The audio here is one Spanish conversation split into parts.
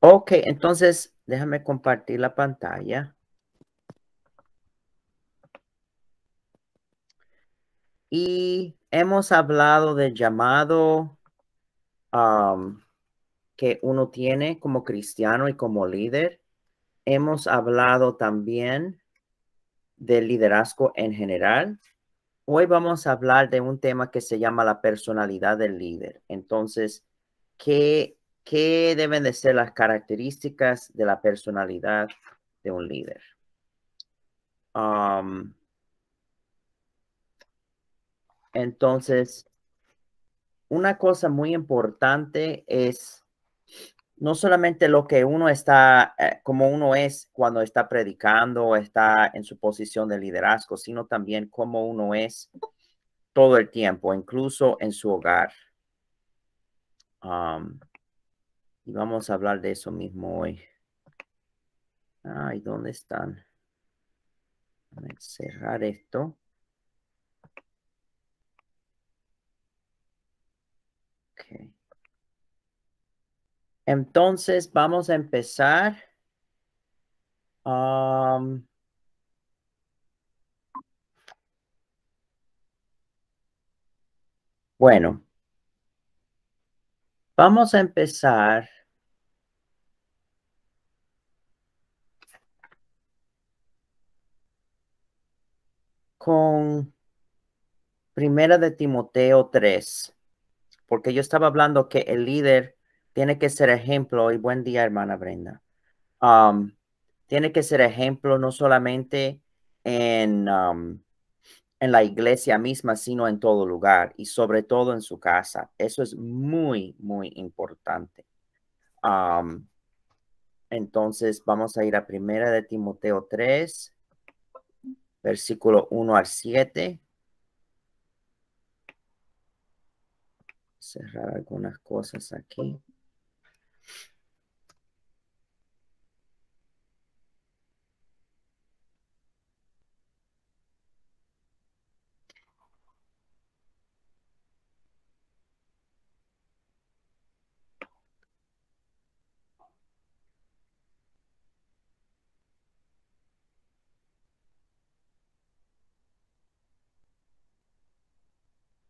Ok, entonces déjame compartir la pantalla. Y hemos hablado del llamado que uno tiene como cristiano y como líder. Hemos hablado también del liderazgo en general. Hoy vamos a hablar de un tema que se llama la personalidad del líder. Entonces, ¿qué deben de ser las características de la personalidad de un líder? Entonces, una cosa muy importante es no solamente lo que uno está, como uno es cuando está predicando o está en su posición de liderazgo, sino también cómo uno es todo el tiempo, incluso en su hogar. Y vamos a hablar de eso mismo hoy. Ay, ¿dónde están? Voy a cerrar esto. Okay. Entonces, vamos a empezar. Bueno, vamos a empezar con Primera de Timoteo 3, porque yo estaba hablando que el líder tiene que ser ejemplo, y buen día, hermana Brenda. Tiene que ser ejemplo no solamente en la iglesia misma, sino en todo lugar y sobre todo en su casa. Eso es muy, muy importante. Entonces vamos a ir a Primera de Timoteo 3, versículo 1 al 7. Cerrar algunas cosas aquí.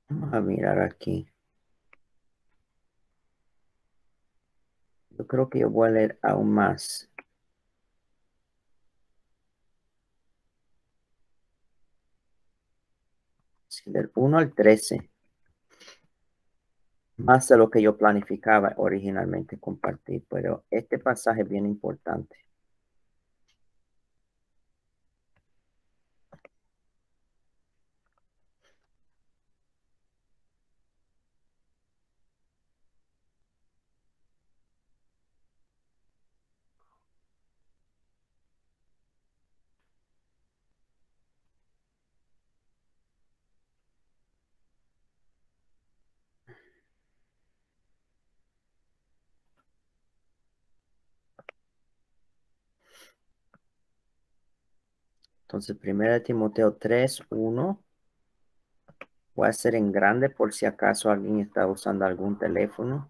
Vamos a mirar aquí. Yo creo que yo voy a leer aún más. Sí, del 1 al 13. Más de lo que yo planificaba originalmente compartir, pero este pasaje es bien importante. Entonces, 1 Timoteo 3, 1. Voy a hacer en grande por si acaso alguien está usando algún teléfono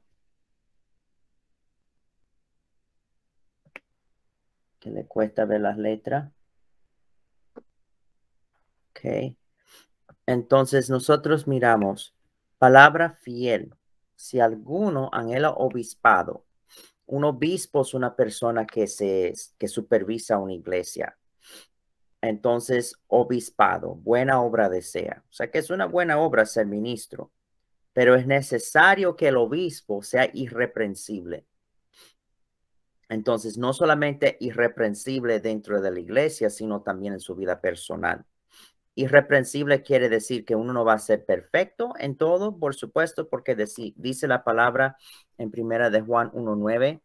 que le cuesta ver las letras. Ok. Entonces, nosotros miramos palabra fiel. Si alguno anhela obispado, un obispo es una persona que supervisa una iglesia. Entonces, obispado, buena obra desea. O sea que es una buena obra ser ministro, pero es necesario que el obispo sea irreprensible. Entonces, no solamente irreprensible dentro de la iglesia, sino también en su vida personal. Irreprensible quiere decir que uno no va a ser perfecto en todo, por supuesto, porque dice la palabra en primera de Juan 1:9,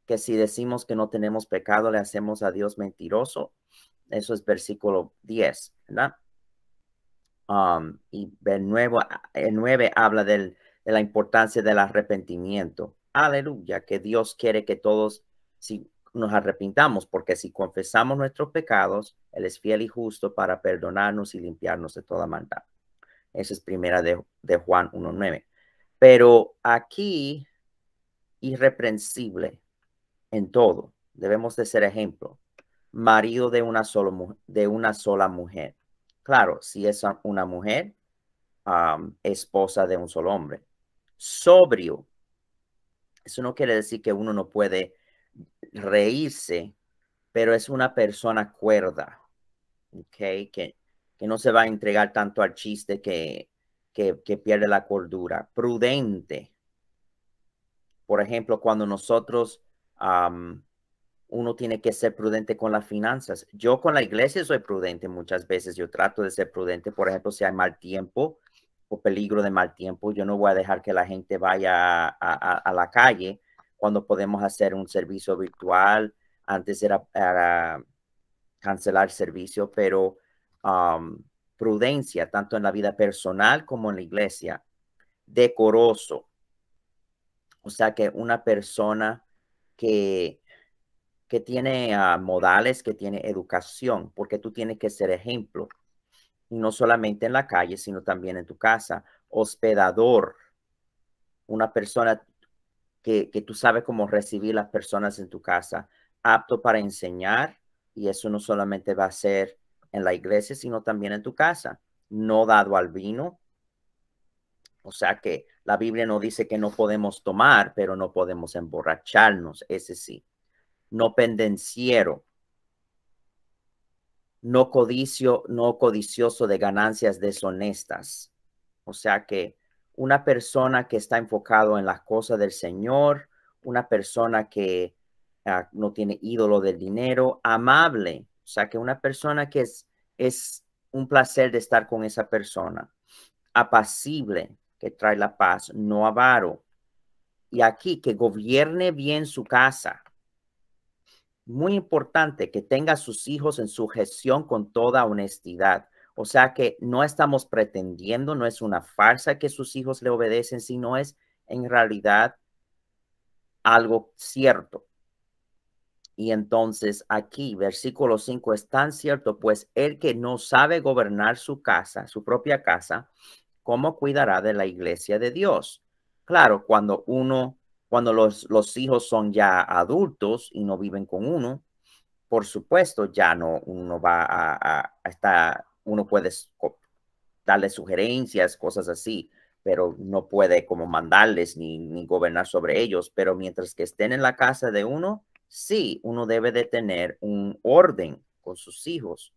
que si decimos que no tenemos pecado, le hacemos a Dios mentiroso. Eso es versículo 10, ¿verdad? Y el 9 habla de la importancia del arrepentimiento. Aleluya, que Dios quiere que todos si nos arrepintamos, porque si confesamos nuestros pecados, Él es fiel y justo para perdonarnos y limpiarnos de toda maldad. Eso es primera de Juan 1:9. Pero aquí, irreprensible. en todo. Debemos de ser ejemplo. Marido de una sola mujer. Claro, si es una mujer, esposa de un solo hombre. Sobrio. Eso no quiere decir que uno no puede reírse, pero es una persona cuerda, ¿ok? Que no se va a entregar tanto al chiste que pierde la cordura. Prudente. Por ejemplo, cuando nosotros, uno tiene que ser prudente con las finanzas. Yo con la iglesia soy prudente muchas veces. Yo trato de ser prudente. Por ejemplo, si hay mal tiempo o peligro de mal tiempo, yo no voy a dejar que la gente vaya a la calle cuando podemos hacer un servicio virtual. Antes era cancelar servicio, pero prudencia, tanto en la vida personal como en la iglesia. Decoroso. O sea que una persona que tiene modales, que tiene educación, porque tú tienes que ser ejemplo, y no solamente en la calle, sino también en tu casa. Hospedador, una persona que tú sabes cómo recibir las personas en tu casa, apto para enseñar, y eso no solamente va a ser en la iglesia, sino también en tu casa. No dado al vino, o sea que la Biblia no dice que no podemos tomar, pero no podemos emborracharnos, ese sí. No pendenciero, no codicioso de ganancias deshonestas. O sea que una persona que está enfocado en las cosas del Señor, una persona que no tiene ídolo del dinero, amable. O sea que una persona que es un placer de estar con esa persona. Apacible, que trae la paz, no avaro. Y aquí, que gobierne bien su casa. Muy importante que tenga a sus hijos en su gestión con toda honestidad. O sea que no estamos pretendiendo, no es una farsa que sus hijos le obedecen, sino es en realidad algo cierto. Y entonces aquí, versículo 5 es tan cierto, pues el que no sabe gobernar su casa, su propia casa, ¿cómo cuidará de la iglesia de Dios? Claro, cuando los hijos son ya adultos y no viven con uno, por supuesto, ya no, uno va a estar, uno puede darle sugerencias, cosas así, pero no puede como mandarles ni gobernar sobre ellos. Pero mientras que estén en la casa de uno, sí, uno debe de tener un orden con sus hijos,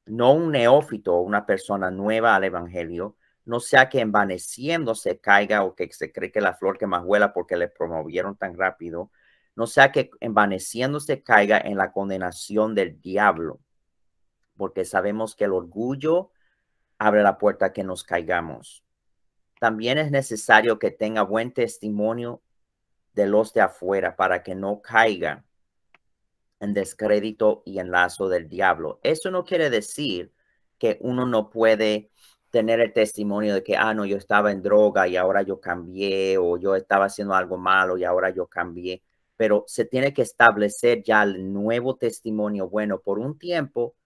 no un neófito, una persona nueva al evangelio, no sea que envaneciéndose caiga o que se cree que la flor que más huela porque le promovieron tan rápido, no sea que envaneciéndose caiga en la condenación del diablo, porque sabemos que el orgullo abre la puerta a que nos caigamos. También es necesario que tenga buen testimonio de los de afuera para que no caiga en descrédito y en lazo del diablo. Eso no quiere decir que uno no puede tener el testimonio de que, no, yo estaba en droga y ahora yo cambié, o yo estaba haciendo algo malo y ahora yo cambié, pero se tiene que establecer ya el nuevo testimonio bueno por un tiempo,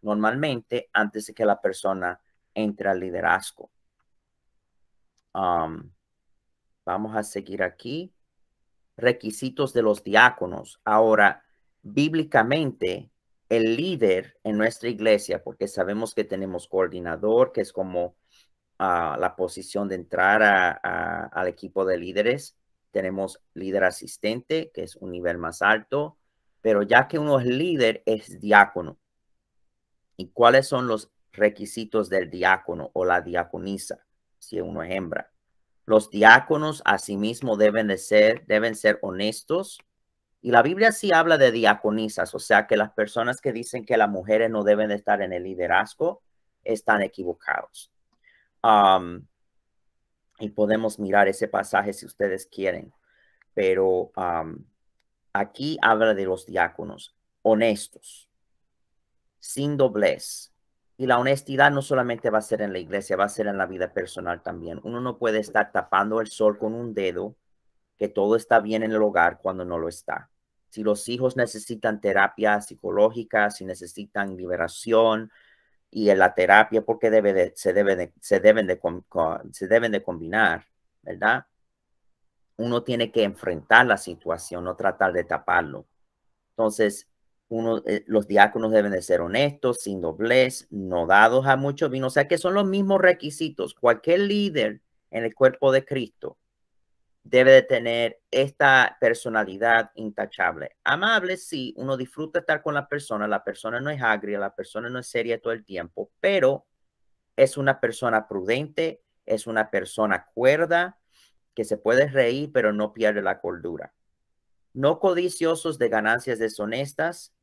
normalmente antes de que la persona entre al liderazgo. Vamos a seguir aquí. Requisitos de los diáconos. Ahora, bíblicamente, el líder en nuestra iglesia, porque sabemos que tenemos coordinador, que es como la posición de entrar al equipo de líderes. Tenemos líder asistente, que es un nivel más alto, pero ya que uno es líder, es diácono. ¿Y cuáles son los requisitos del diácono o la diaconisa, si uno es hembra? Los diáconos asimismo deben ser honestos. Y la Biblia sí habla de diaconisas, o sea que las personas que dicen que las mujeres no deben de estar en el liderazgo están equivocados. Y podemos mirar ese pasaje si ustedes quieren, pero aquí habla de los diáconos honestos, sin doblez. Y la honestidad no solamente va a ser en la iglesia, va a ser en la vida personal también. Uno no puede estar tapando el sol con un dedo, que todo está bien en el hogar cuando no lo está. Si los hijos necesitan terapia psicológica, si necesitan liberación y en la terapia, porque se deben de combinar, ¿verdad? uno tiene que enfrentar la situación, no tratar de taparlo. Entonces, los diáconos deben de ser honestos, sin doblez, no dados a mucho vino. O sea que son los mismos requisitos. Cualquier líder en el cuerpo de Cristo debe de tener esta personalidad intachable. Amable, sí, uno disfruta estar con la persona no es agria, la persona no es seria todo el tiempo, pero es una persona prudente, es una persona cuerda, que se puede reír, pero no pierde la cordura. No codiciosos de ganancias deshonestas,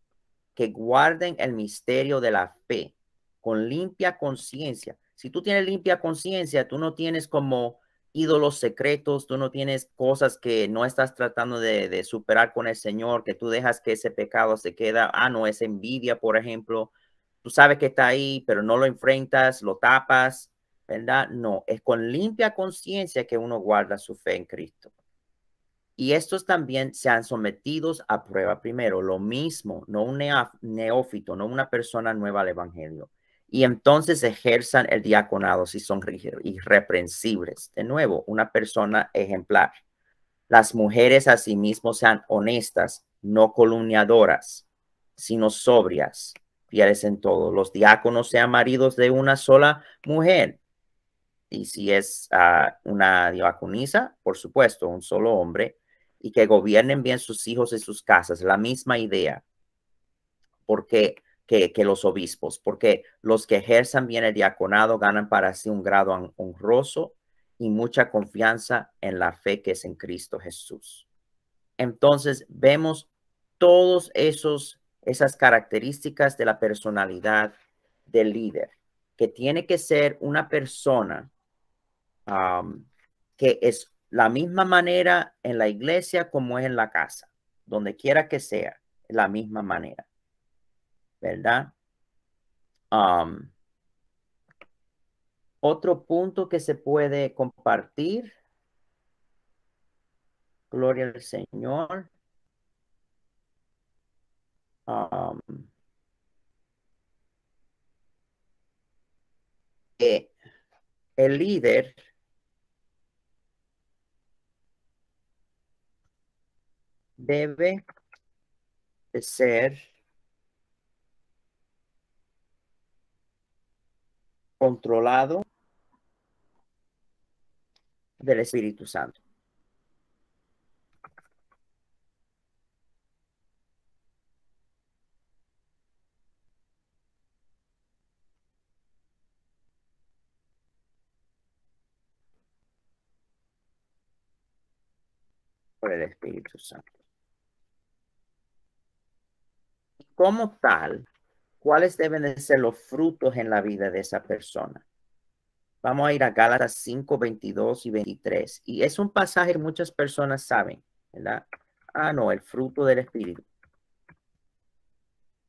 que guarden el misterio de la fe con limpia conciencia. Si tú tienes limpia conciencia, tú no tienes como ídolos secretos, tú no tienes cosas que no estás tratando de superar con el Señor, que tú dejas que ese pecado se queda. No, es envidia, por ejemplo. Tú sabes que está ahí, pero no lo enfrentas, lo tapas, ¿verdad? No, es con limpia conciencia que uno guarda su fe en Cristo. Y estos también sean sometidos a prueba primero, lo mismo, no un neófito, no una persona nueva al evangelio. Y entonces ejerzan el diaconado si son irreprensibles. De nuevo, una persona ejemplar. Las mujeres asimismo sean honestas, no calumniadoras, sino sobrias, fieles en todo. Los diáconos sean maridos de una sola mujer. Y si es una diaconisa, por supuesto, un solo hombre, y que gobiernen bien sus hijos y sus casas. La misma idea porque, que los obispos, porque los que ejerzan bien el diaconado ganan para sí un grado honroso y mucha confianza en la fe que es en Cristo Jesús. Entonces, vemos todos esas características de la personalidad del líder, que tiene que ser una persona que es la misma manera en la iglesia como es en la casa, donde quiera que sea, la misma manera, ¿verdad? Um, Otro punto que se puede compartir, gloria al Señor, um, que el líder debe de ser controlado del Espíritu Santo. Por el Espíritu Santo. Como tal, ¿cuáles deben de ser los frutos en la vida de esa persona? Vamos a ir a Gálatas 5, 22 y 23. Y es un pasaje que muchas personas saben, ¿verdad? No, el fruto del Espíritu.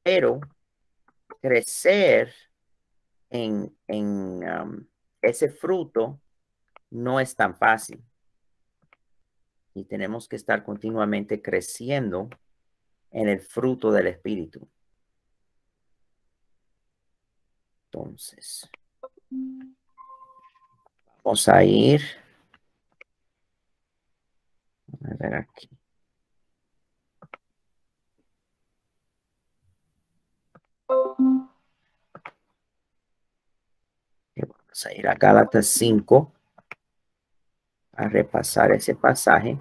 Pero crecer en ese fruto no es tan fácil. Y tenemos que estar continuamente creciendo en el fruto del Espíritu. Entonces, vamos a ir a ver aquí. Vamos a ir a Gálatas 5 a repasar ese pasaje.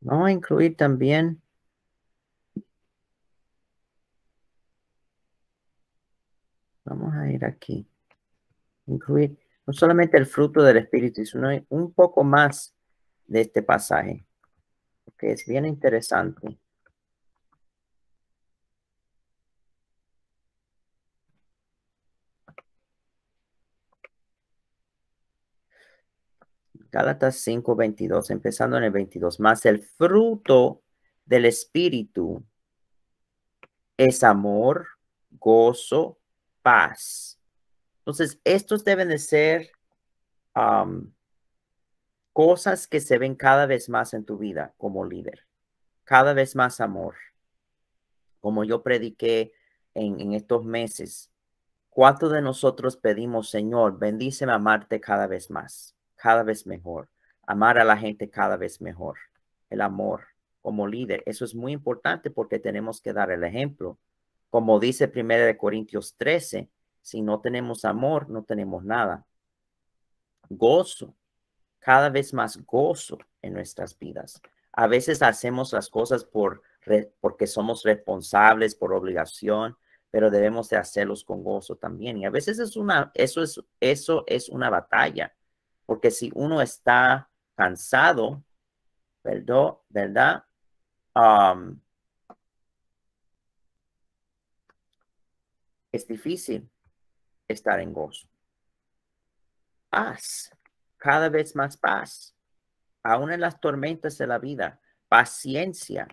Vamos a incluir también, vamos a ir aquí, incluir no solamente el fruto del Espíritu, sino un poco más de este pasaje, que es bien interesante. Gálatas 5, 22, empezando en el 22, más el fruto del Espíritu es amor, gozo, paz. Entonces, estos deben de ser cosas que se ven cada vez más en tu vida como líder. cada vez más amor. Como yo prediqué en estos meses, ¿cuántos de nosotros pedimos, Señor, bendíceme a amarte cada vez más, cada vez mejor, amar a la gente cada vez mejor? El amor como líder, eso es muy importante porque tenemos que dar el ejemplo. Como dice 1 Corintios 13, si no tenemos amor, no tenemos nada. Gozo, cada vez más gozo en nuestras vidas. A veces hacemos las cosas porque somos responsables, por obligación, pero debemos de hacerlos con gozo también. Y a veces eso es una batalla, porque si uno está cansado, ¿verdad? Es difícil estar en gozo. Paz, cada vez más paz, aún en las tormentas de la vida, paciencia,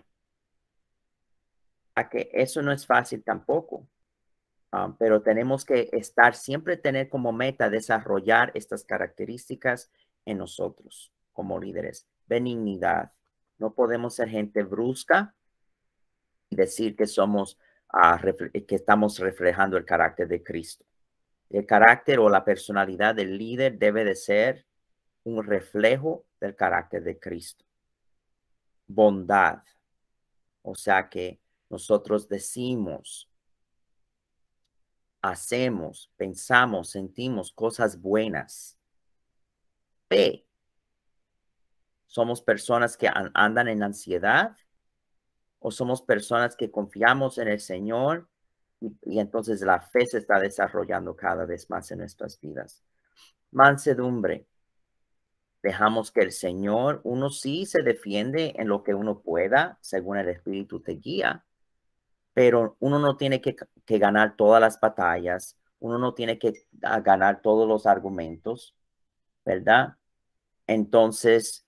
a que eso no es fácil tampoco. Pero tenemos que siempre tener como meta desarrollar estas características en nosotros como líderes. Benignidad. No podemos ser gente brusca y decir que que estamos reflejando el carácter de Cristo. El carácter o la personalidad del líder debe de ser un reflejo del carácter de Cristo. Bondad. O sea que nosotros decimos, hacemos, pensamos, sentimos cosas buenas. Fe. ¿Somos personas que andan en ansiedad o somos personas que confiamos en el Señor y entonces la fe se está desarrollando cada vez más en nuestras vidas? Mansedumbre. Dejamos que el Señor, uno sí se defiende en lo que uno pueda, según el Espíritu te guía, pero uno no tiene que ganar todas las batallas, uno no tiene que ganar todos los argumentos, ¿verdad? Entonces,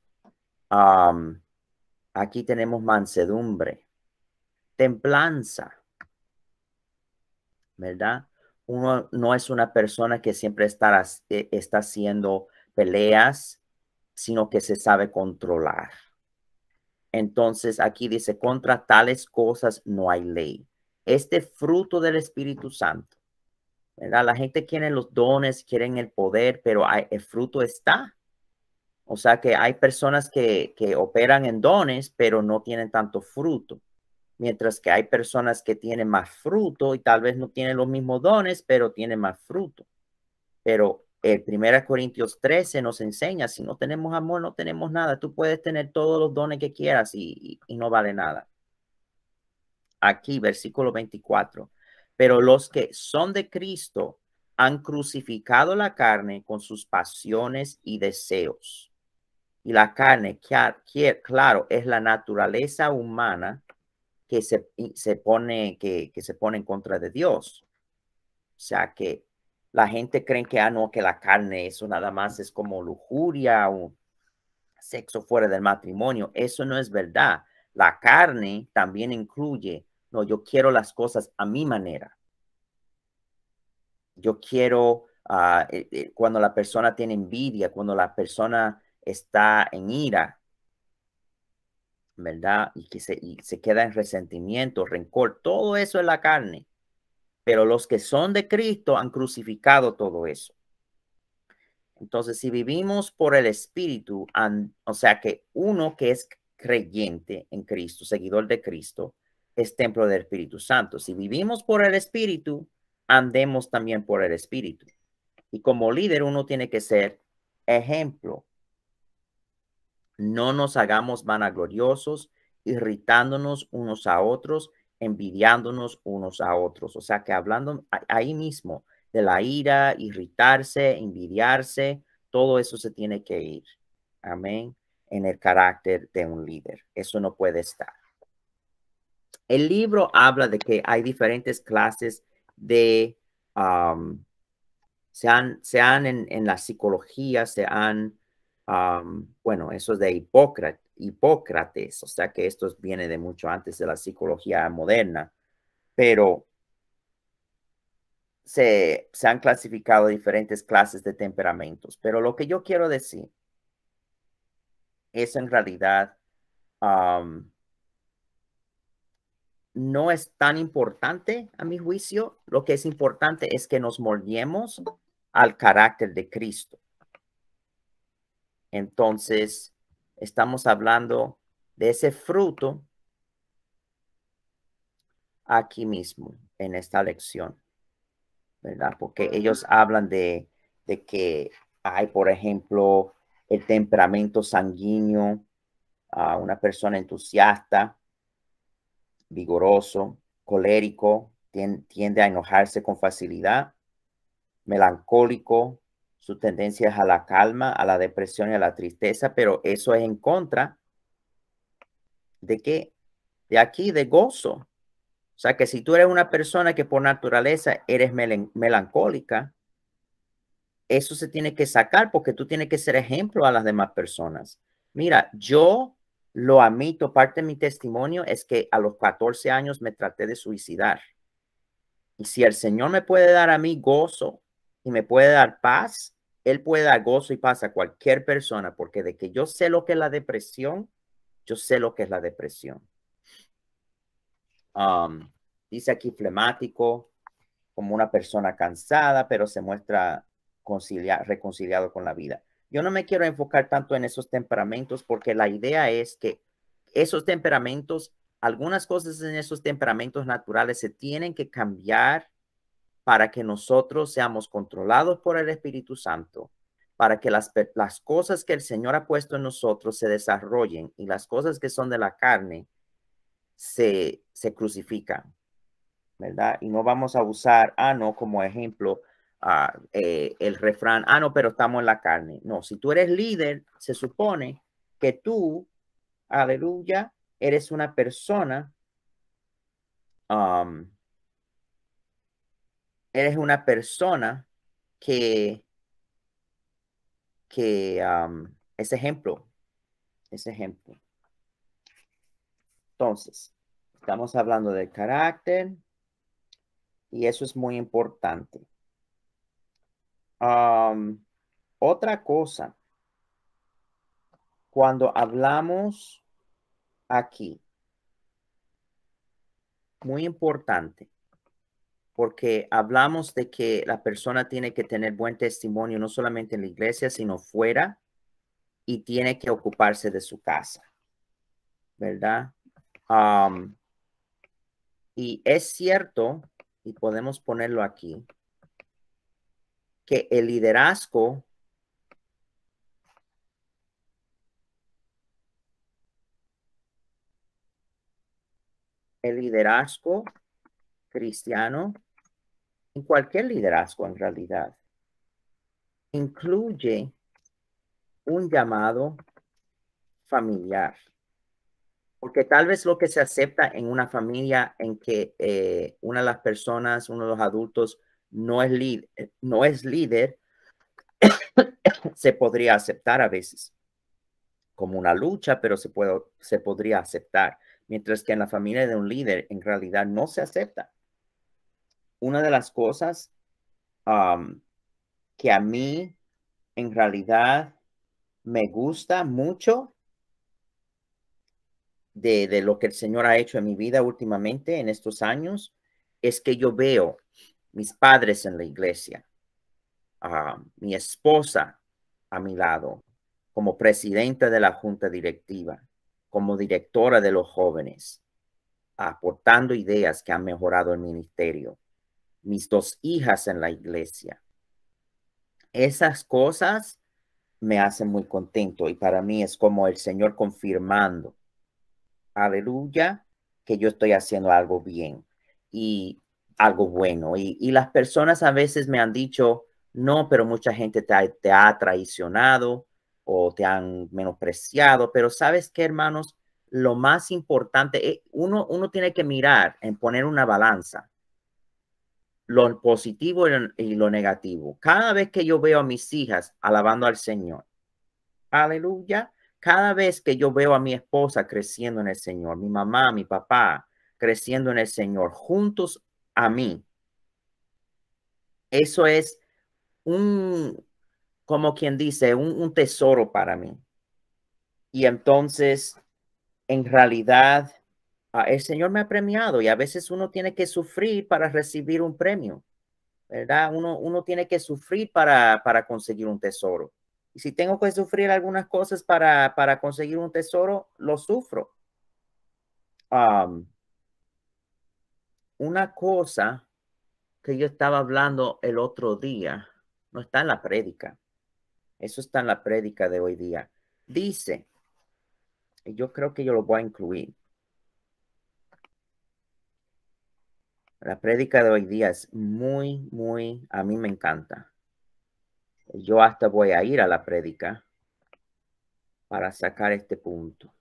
aquí tenemos mansedumbre, templanza, ¿verdad? Uno no es una persona que siempre está haciendo peleas, sino que se sabe controlar. Entonces, aquí dice, contra tales cosas no hay ley. Este fruto del Espíritu Santo, ¿verdad? La gente quiere los dones, quieren el poder, pero el fruto está. O sea que hay personas que operan en dones, pero no tienen tanto fruto. Mientras que hay personas que tienen más fruto y tal vez no tienen los mismos dones, pero tienen más fruto. Pero el 1 Corintios 13 nos enseña, si no tenemos amor, no tenemos nada. Tú puedes tener todos los dones que quieras y no vale nada. Aquí, versículo 24. Pero los que son de Cristo han crucificado la carne con sus pasiones y deseos. Y la carne, claro, es la naturaleza humana que se pone en contra de Dios. O sea que la gente cree que, no, que la carne, eso nada más es como lujuria o sexo fuera del matrimonio. Eso no es verdad. La carne también incluye, no, yo quiero las cosas a mi manera. Yo quiero, cuando la persona tiene envidia, cuando la persona está en ira, ¿verdad? Y se queda en resentimiento, rencor, todo eso es la carne. Pero los que son de Cristo han crucificado todo eso. Entonces, si vivimos por el Espíritu, o sea que uno que es creyente en Cristo, seguidor de Cristo, es templo del Espíritu Santo. Si vivimos por el Espíritu, andemos también por el Espíritu. Y como líder, uno tiene que ser ejemplo. No nos hagamos vanagloriosos, irritándonos unos a otros, envidiándonos unos a otros. O sea que hablando ahí mismo de la ira, irritarse, envidiarse, todo eso se tiene que ir. Amén. En el carácter de un líder. Eso no puede estar. El libro habla de que hay diferentes clases de, sean en la psicología, bueno, eso es de Hipócrates, o sea que esto viene de mucho antes de la psicología moderna, pero se han clasificado diferentes clases de temperamentos. Pero lo que yo quiero decir es en realidad no es tan importante a mi juicio. Lo que es importante es que nos moldeemos al carácter de Cristo. Entonces, estamos hablando de ese fruto aquí mismo en esta lección, ¿verdad? Porque ellos hablan de que hay, por ejemplo, el temperamento sanguíneo, a una persona entusiasta, vigoroso, colérico, tiende a enojarse con facilidad, melancólico, su tendencia es a la calma, a la depresión y a la tristeza, pero eso es en contra de que de aquí de gozo. O sea que si tú eres una persona que por naturaleza eres melancólica, eso se tiene que sacar porque tú tienes que ser ejemplo a las demás personas. Mira, yo lo admito, parte de mi testimonio es que a los 14 años me traté de suicidar. Y si el Señor me puede dar a mí gozo y me puede dar paz, Él puede dar gozo y paz a cualquier persona, porque de que yo sé lo que es la depresión, yo sé lo que es la depresión. Dice aquí flemático, como una persona cansada, pero se muestra reconciliado con la vida. Yo no me quiero enfocar tanto en esos temperamentos porque la idea es que esos temperamentos, algunas cosas en esos temperamentos naturales se tienen que cambiar para que nosotros seamos controlados por el Espíritu Santo, para que las cosas que el Señor ha puesto en nosotros se desarrollen y las cosas que son de la carne se crucifican, ¿verdad? Y no vamos a usar, no, como ejemplo, el refrán, no, pero estamos en la carne. No, si tú eres líder, se supone que tú, aleluya, eres una persona, eres una persona que es ejemplo, es ejemplo. Entonces, estamos hablando del carácter y eso es muy importante. Otra cosa, cuando hablamos aquí, muy importante, porque hablamos de que la persona tiene que tener buen testimonio, no solamente en la iglesia, sino fuera, y tiene que ocuparse de su casa, ¿verdad? Y es cierto, y podemos ponerlo aquí, que el liderazgo cristiano, en cualquier liderazgo en realidad, incluye un llamado familiar. Porque tal vez lo que se acepta en una familia en que una de las personas, uno de los adultos, no es líder, se podría aceptar a veces como una lucha, pero se podría aceptar. Mientras que en la familia de un líder, en realidad no se acepta. Una de las cosas que a mí, en realidad, me gusta mucho de lo que el Señor ha hecho en mi vida últimamente, en estos años, es que yo veo mis padres en la iglesia, mi esposa a mi lado, como presidenta de la junta directiva, como directora de los jóvenes, aportando ideas que han mejorado el ministerio, mis dos hijas en la iglesia. Esas cosas me hacen muy contento y para mí es como el Señor confirmando, aleluya, que yo estoy haciendo algo bien y algo bueno. Y las personas a veces me han dicho, no, pero mucha gente te ha traicionado o te han menospreciado, pero ¿sabes qué, hermanos? Lo más importante, uno tiene que mirar en poner una balanza, lo positivo y lo negativo. Cada vez que yo veo a mis hijas alabando al Señor, aleluya. Cada vez que yo veo a mi esposa creciendo en el Señor, mi mamá, mi papá creciendo en el Señor, juntos a mí, eso es como quien dice, un tesoro para mí. Y entonces, en realidad, El Señor me ha premiado y a veces uno tiene que sufrir para recibir un premio, ¿verdad? Uno tiene que sufrir para conseguir un tesoro. Y si tengo que sufrir algunas cosas para conseguir un tesoro, lo sufro. Um, una cosa que yo estaba hablando el otro día, no está en la prédica, eso está en la prédica de hoy día. Dice, y yo creo que yo lo voy a incluir. La prédica de hoy día es muy, a mí me encanta. Yo hasta voy a ir a la prédica para sacar este punto.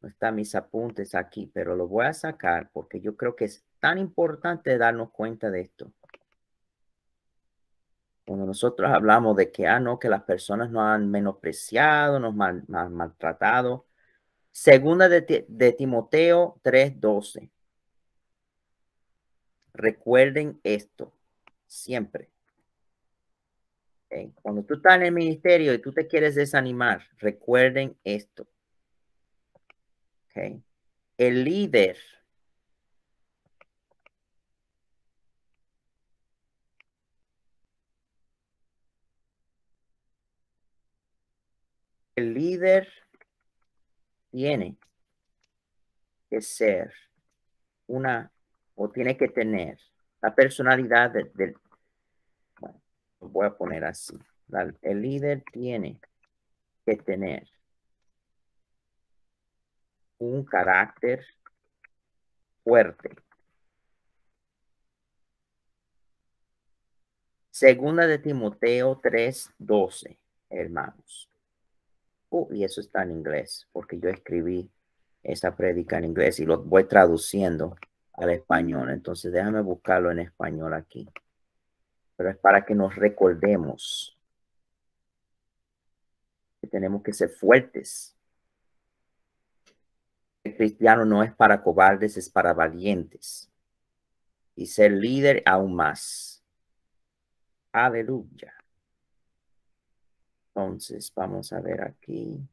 No están mis apuntes aquí, pero lo voy a sacar porque yo creo que es tan importante darnos cuenta de esto. Cuando nosotros hablamos de que, no, que las personas nos han menospreciado, nos han maltratado. Segunda de Timoteo 3:12. Recuerden esto siempre. ¿Okay? Cuando tú estás en el ministerio y tú te quieres desanimar, recuerden esto. ¿Okay? El líder tiene que ser o tiene que tener la personalidad bueno, lo voy a poner así. El líder tiene que tener un carácter fuerte. Segunda de Timoteo 3:12, hermanos. Y eso está en inglés, porque yo escribí esa prédica en inglés y lo voy traduciendo al español. Entonces déjame buscarlo en español aquí. Pero es para que nos recordemos que tenemos que ser fuertes. El cristiano no es para cobardes, es para valientes. Y ser líder aún más. Aleluya. Entonces, vamos a ver aquí.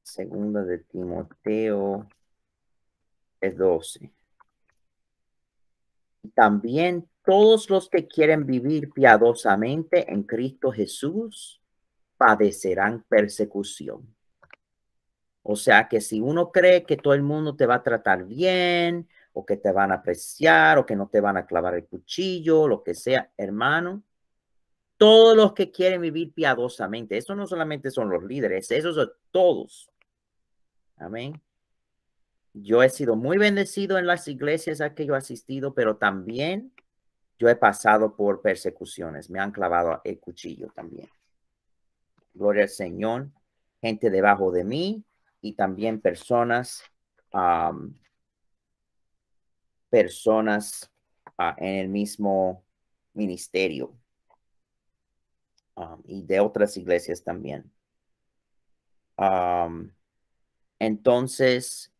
Segunda de Timoteo 12. También todos los que quieren vivir piadosamente en Cristo Jesús padecerán persecución. O sea que si uno cree que todo el mundo te va a tratar bien, o que te van a apreciar, o que no te van a clavar el cuchillo, lo que sea, hermano, todos los que quieren vivir piadosamente, eso no solamente son los líderes, esos son todos. Amén. Yo he sido muy bendecido en las iglesias a que yo he asistido, pero también yo he pasado por persecuciones. Me han clavado el cuchillo también. Gloria al Señor. Gente debajo de mí y también personas en el mismo ministerio y de otras iglesias también. Um, entonces,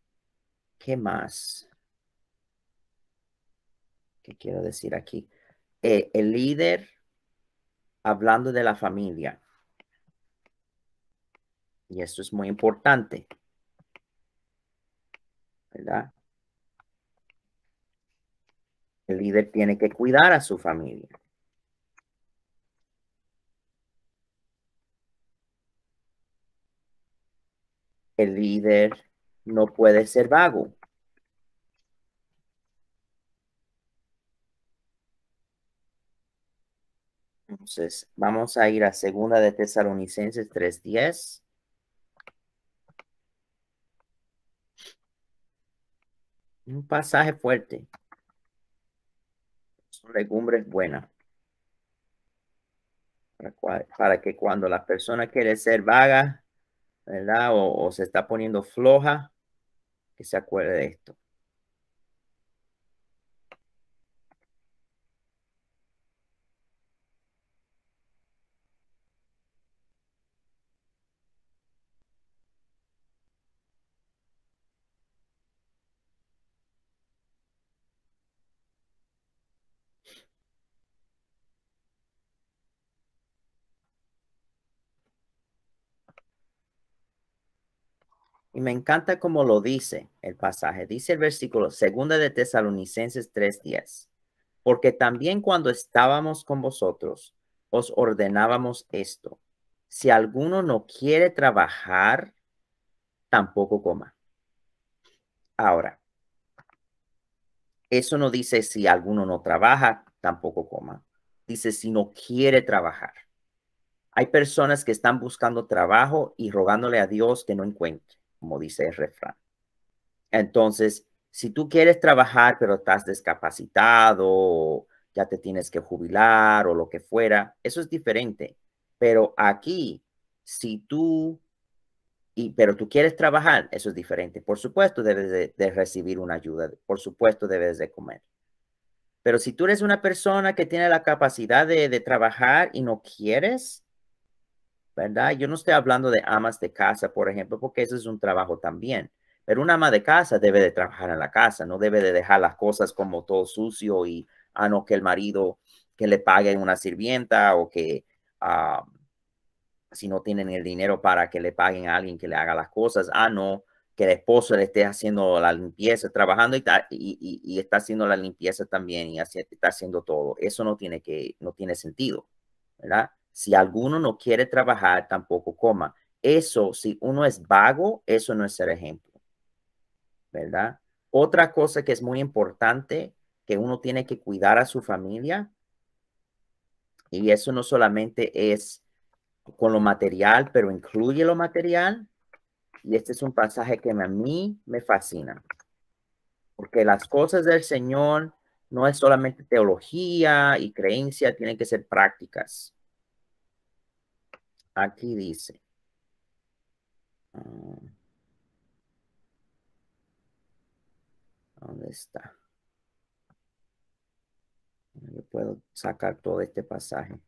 ¿qué más? ¿Qué quiero decir aquí? El líder, hablando de la familia, y esto es muy importante, ¿verdad? El líder tiene que cuidar a su familia. El líder no puede ser vago. Entonces, vamos a ir a Segunda de Tesalonicenses 3:10. Un pasaje fuerte. Son legumbres buenas. Para que cuando la persona quiere ser vaga, ¿verdad? O se está poniendo floja, que se acuerde de esto. Y me encanta cómo lo dice el pasaje. Dice el versículo 2 de Tesalonicenses 3:10. Porque también cuando estábamos con vosotros, os ordenábamos esto. Si alguno no quiere trabajar, tampoco coma. Ahora, eso no dice si alguno no trabaja, tampoco coma. Dice si no quiere trabajar. Hay personas que están buscando trabajo y rogándole a Dios que no encuentre, como dice el refrán. Entonces, si tú quieres trabajar, pero estás discapacitado, o ya te tienes que jubilar o lo que fuera, eso es diferente. Pero aquí, si tú, pero tú quieres trabajar, eso es diferente. Por supuesto, debes de recibir una ayuda. Por supuesto, debes de comer. Pero si tú eres una persona que tiene la capacidad de trabajar y no quieres, ¿verdad? Yo no estoy hablando de amas de casa, por ejemplo, porque eso es un trabajo también. Pero una ama de casa debe de trabajar en la casa, no debe de dejar las cosas como todo sucio y, no, que el marido que le pague una sirvienta o que si no tienen el dinero para que le paguen a alguien que le haga las cosas, no, que el esposo le esté haciendo la limpieza, trabajando y está haciendo la limpieza también y está haciendo todo. Eso no tiene sentido, ¿verdad? Si alguno no quiere trabajar, tampoco coma. Eso, si uno es vago, eso no es ser ejemplo, ¿verdad? Otra cosa que es muy importante, que uno tiene que cuidar a su familia, y eso no solamente es con lo material, pero incluye lo material. Y este es un pasaje que a mí me fascina, porque las cosas del Señor no es solamente teología y creencia, tienen que ser prácticas. Aquí dice, ¿dónde está? Yo puedo sacar todo este pasaje.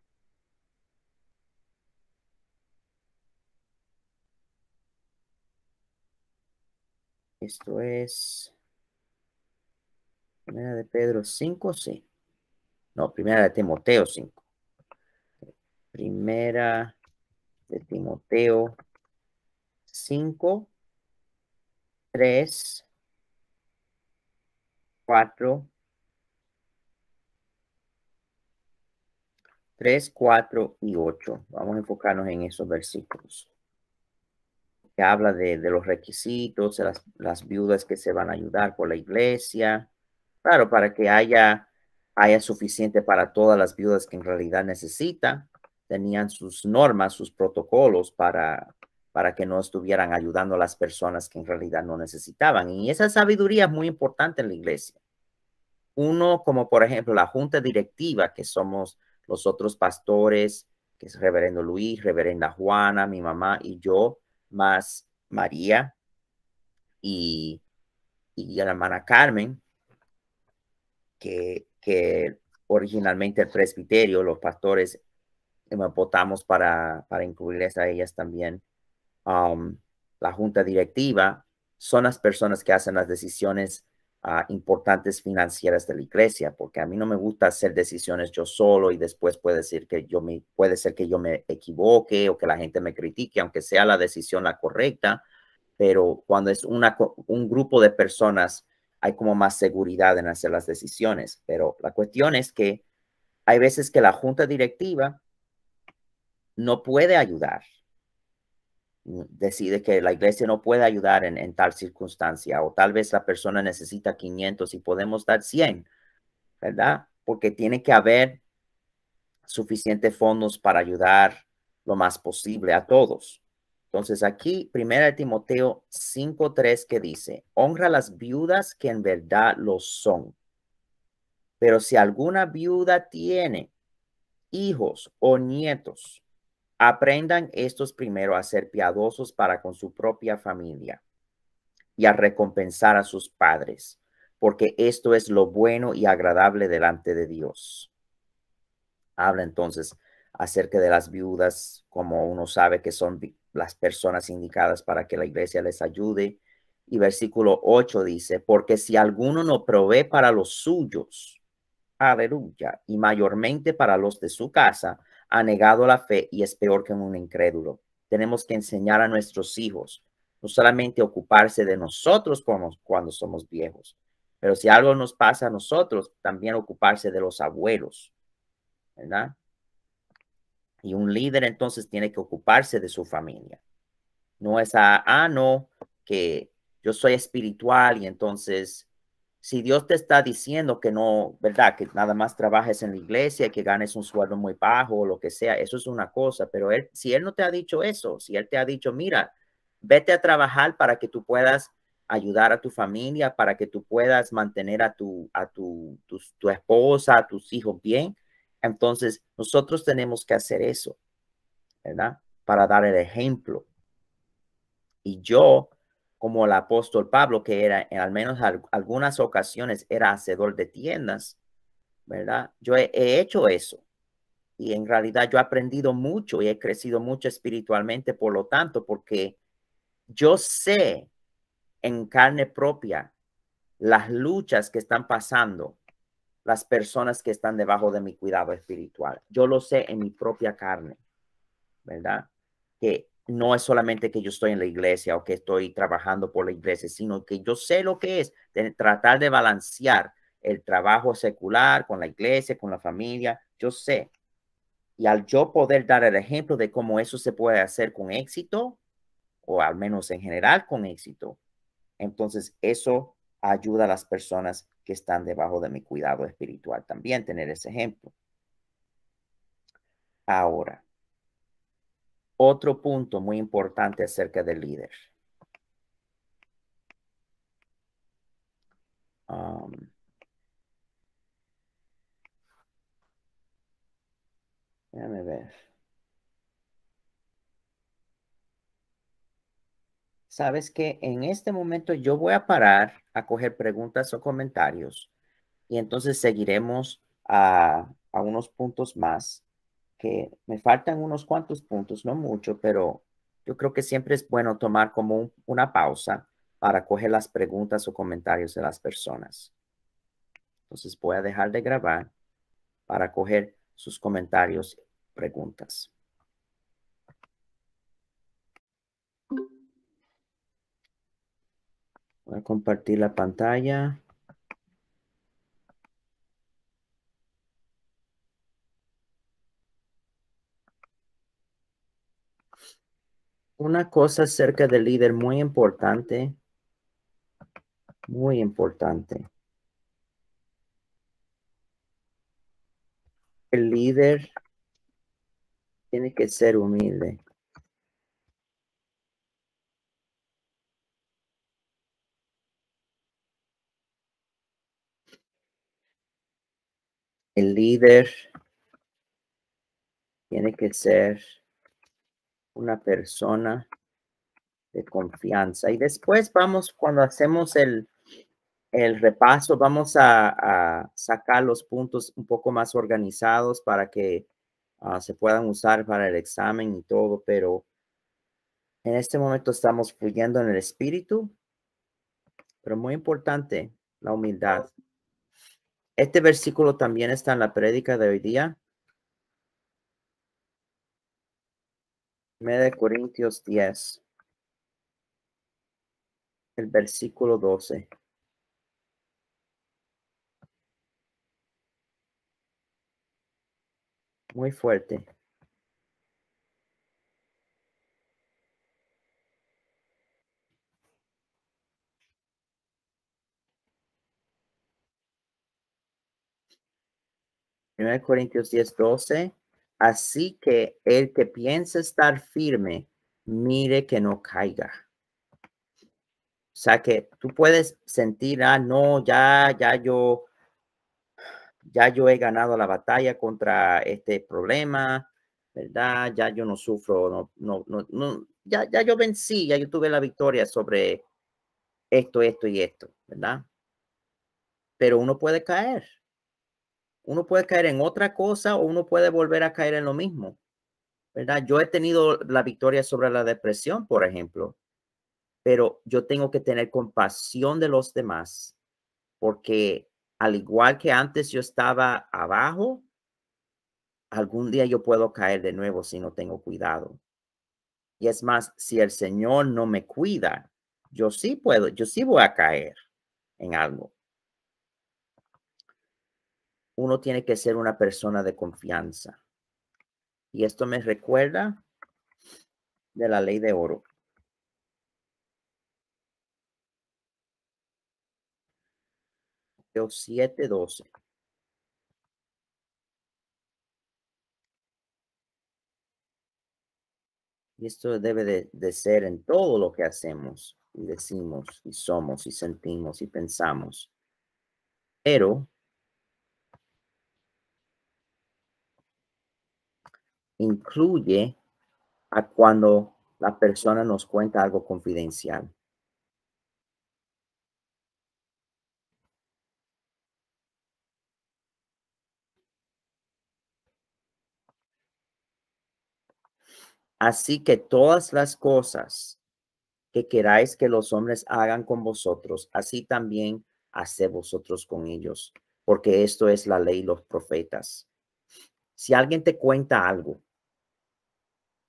Esto es Primera de Pedro 5, sí. No, Primera de Timoteo 5. Primera de Timoteo 5, 3, 4, 3, 4 y 8. Vamos a enfocarnos en esos versículos. Que habla de los requisitos, de las viudas que se van a ayudar por la iglesia. Claro, para que haya suficiente para todas las viudas que en realidad necesitan. Tenían sus normas, sus protocolos para que no estuvieran ayudando a las personas que en realidad no necesitaban. Y esa sabiduría es muy importante en la iglesia. Uno, como por ejemplo la junta directiva, que somos los otros pastores, que es reverendo Luis, reverenda Juana, mi mamá y yo, más María y la hermana Carmen, que originalmente el presbiterio, los pastores, votamos para incluirles a ellas también. La junta directiva son las personas que hacen las decisiones importantes financieras de la iglesia, porque a mí no me gusta hacer decisiones yo solo y después puede ser que yo me equivoque o que la gente me critique, aunque sea la decisión la correcta, pero cuando es un grupo de personas hay como más seguridad en hacer las decisiones. Pero la cuestión es que hay veces que la junta directiva no puede ayudar, decide que la iglesia no puede ayudar en tal circunstancia, o tal vez la persona necesita 500 y podemos dar 100, ¿verdad? Porque tiene que haber suficientes fondos para ayudar lo más posible a todos. Entonces aquí, 1 Timoteo 5:3 que dice, honra a las viudas que en verdad lo son. Pero si alguna viuda tiene hijos o nietos, aprendan estos primero a ser piadosos para con su propia familia y a recompensar a sus padres, porque esto es lo bueno y agradable delante de Dios. Habla entonces acerca de las viudas, como uno sabe que son las personas indicadas para que la iglesia les ayude. Y versículo 8 dice, porque si alguno no provee para los suyos, aleluya, y mayormente para los de su casa, ha negado la fe y es peor que un incrédulo. Tenemos que enseñar a nuestros hijos no solamente ocuparse de nosotros cuando somos viejos, pero si algo nos pasa a nosotros, también ocuparse de los abuelos, ¿verdad? Y un líder entonces tiene que ocuparse de su familia. No es no, que yo soy espiritual y entonces, si Dios te está diciendo que no, ¿verdad? Que nada más trabajes en la iglesia y que ganes un sueldo muy bajo o lo que sea, eso es una cosa, pero si Él no te ha dicho eso, si Él te ha dicho, mira, vete a trabajar para que tú puedas ayudar a tu familia, para que tú puedas mantener tu esposa, a tus hijos bien, entonces nosotros tenemos que hacer eso, ¿verdad? Para dar el ejemplo. Y yo, como el apóstol Pablo, que era en al menos algunas ocasiones era hacedor de tiendas, ¿verdad? Yo he hecho eso y en realidad yo he aprendido mucho y he crecido mucho espiritualmente, por lo tanto, porque yo sé en carne propia las luchas que están pasando las personas que están debajo de mi cuidado espiritual. Yo lo sé en mi propia carne, ¿verdad? Que no es solamente que yo estoy en la iglesia o que estoy trabajando por la iglesia, sino que yo sé lo que es tratar de balancear el trabajo secular con la iglesia, con la familia. Yo sé. Y al yo poder dar el ejemplo de cómo eso se puede hacer con éxito, o al menos en general con éxito, entonces eso ayuda a las personas que están debajo de mi cuidado espiritual también tener ese ejemplo. Ahora, otro punto muy importante acerca del líder. Um, Déjame ver. Sabes que en este momento yo voy a parar a coger preguntas o comentarios y entonces seguiremos a unos puntos más, que me faltan unos cuantos puntos, no mucho, pero yo creo que siempre es bueno tomar como una pausa para coger las preguntas o comentarios de las personas. Entonces voy a dejar de grabar para coger sus comentarios y preguntas. Voy a compartir la pantalla. Una cosa acerca del líder muy importante. El líder tiene que ser humilde. El líder tiene que ser una persona de confianza. Y después vamos, cuando hacemos el repaso, vamos a sacar los puntos un poco más organizados para que se puedan usar para el examen y todo, pero en este momento estamos fluyendo en el espíritu, pero muy importante, la humildad. Este versículo también está en la prédica de hoy día, 1 Corintios 10, el versículo 12. Muy fuerte. 1 Corintios 10:12. Así que el que piensa estar firme, mire que no caiga. O sea que tú puedes sentir, no, ya yo he ganado la batalla contra este problema, ¿verdad? Ya yo no sufro, no, ya yo vencí, ya yo tuve la victoria sobre esto y esto, ¿verdad? Pero uno puede caer en otra cosa o uno puede volver a caer en lo mismo, ¿verdad? Yo he tenido la victoria sobre la depresión, por ejemplo, pero yo tengo que tener compasión de los demás, porque al igual que antes yo estaba abajo, algún día yo puedo caer de nuevo si no tengo cuidado. Y es más, si el Señor no me cuida, yo sí voy a caer en algo. Uno tiene que ser una persona de confianza. Y esto me recuerda de la ley de oro. Mateo 7:12. Y esto debe de ser en todo lo que hacemos y decimos y somos y sentimos y pensamos. Pero incluye a cuando la persona nos cuenta algo confidencial. Así que todas las cosas que queráis que los hombres hagan con vosotros, así también haced vosotros con ellos, porque esto es la ley y los profetas. Si alguien te cuenta algo,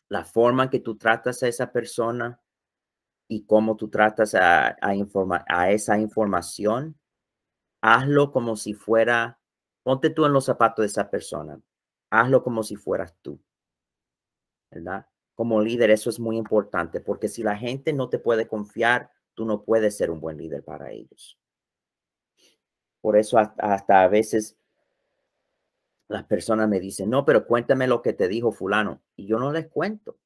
la forma en que tú tratas a esa persona y cómo tú tratas a esa información, hazlo como si fuera, ponte tú en los zapatos de esa persona, hazlo como si fueras tú, ¿verdad? Como líder, eso es muy importante, porque si la gente no te puede confiar, tú no puedes ser un buen líder para ellos. Por eso hasta a veces las personas me dicen, no, pero cuéntame lo que te dijo fulano. Y yo no les cuento,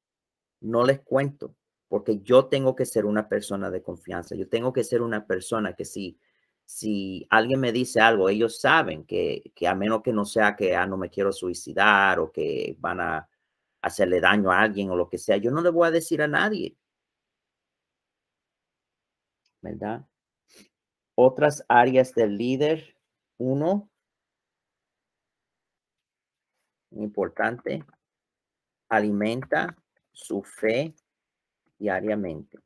no les cuento, porque yo tengo que ser una persona de confianza. Yo tengo que ser una persona que si alguien me dice algo, ellos saben que a menos que no sea que no me quiero suicidar o que van a hacerle daño a alguien o lo que sea, yo no le voy a decir a nadie, ¿verdad? Otras áreas del líder, uno, muy importante, alimenta su fe diariamente.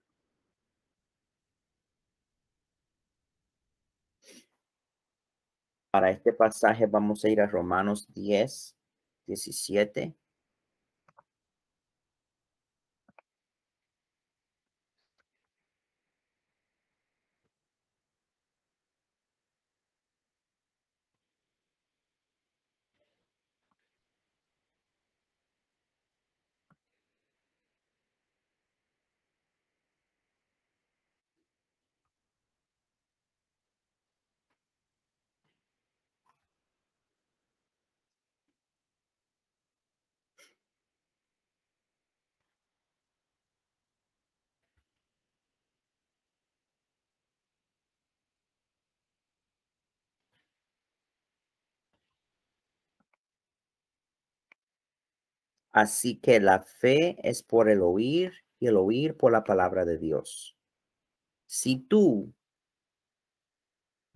Para este pasaje vamos a ir a Romanos 10:17. Así que la fe es por el oír y el oír por la palabra de Dios. Si tú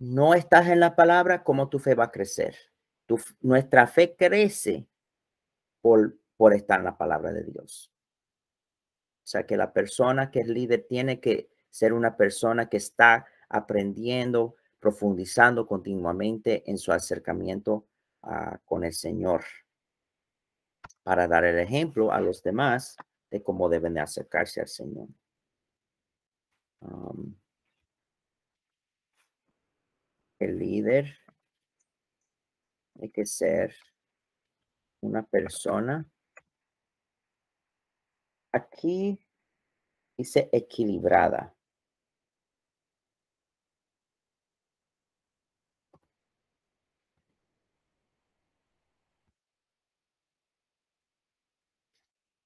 no estás en la palabra, ¿cómo tu fe va a crecer? Nuestra fe crece por estar en la palabra de Dios. O sea, que la persona que es líder tiene que ser una persona que está aprendiendo, profundizando continuamente en su acercamiento con el Señor para dar el ejemplo a los demás de cómo deben de acercarse al Señor. Um, el líder hay que ser una persona. Aquí dice equilibrada.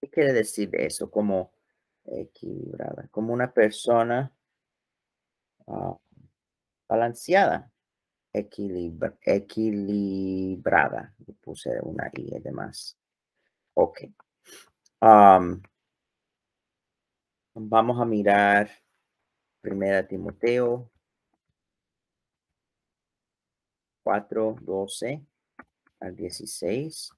¿Qué quiere decir eso? Como equilibrada, como una persona ah, balanceada, equilibrada. Le puse una I y demás. Ok. Am, vamos a mirar Primera Timoteo 4:12 al 16.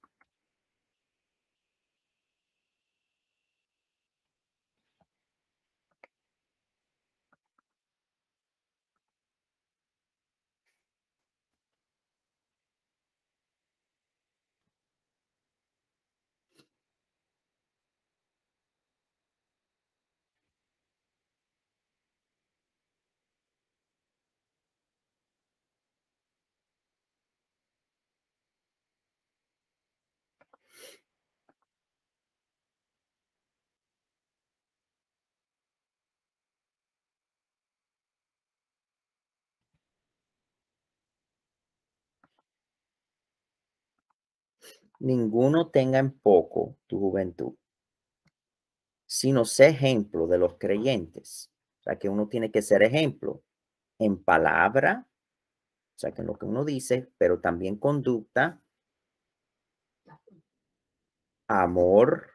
Ninguno tenga en poco tu juventud, sino sé ejemplo de los creyentes. O sea, que uno tiene que ser ejemplo en palabra, o sea, que en lo que uno dice, pero también conducta, amor,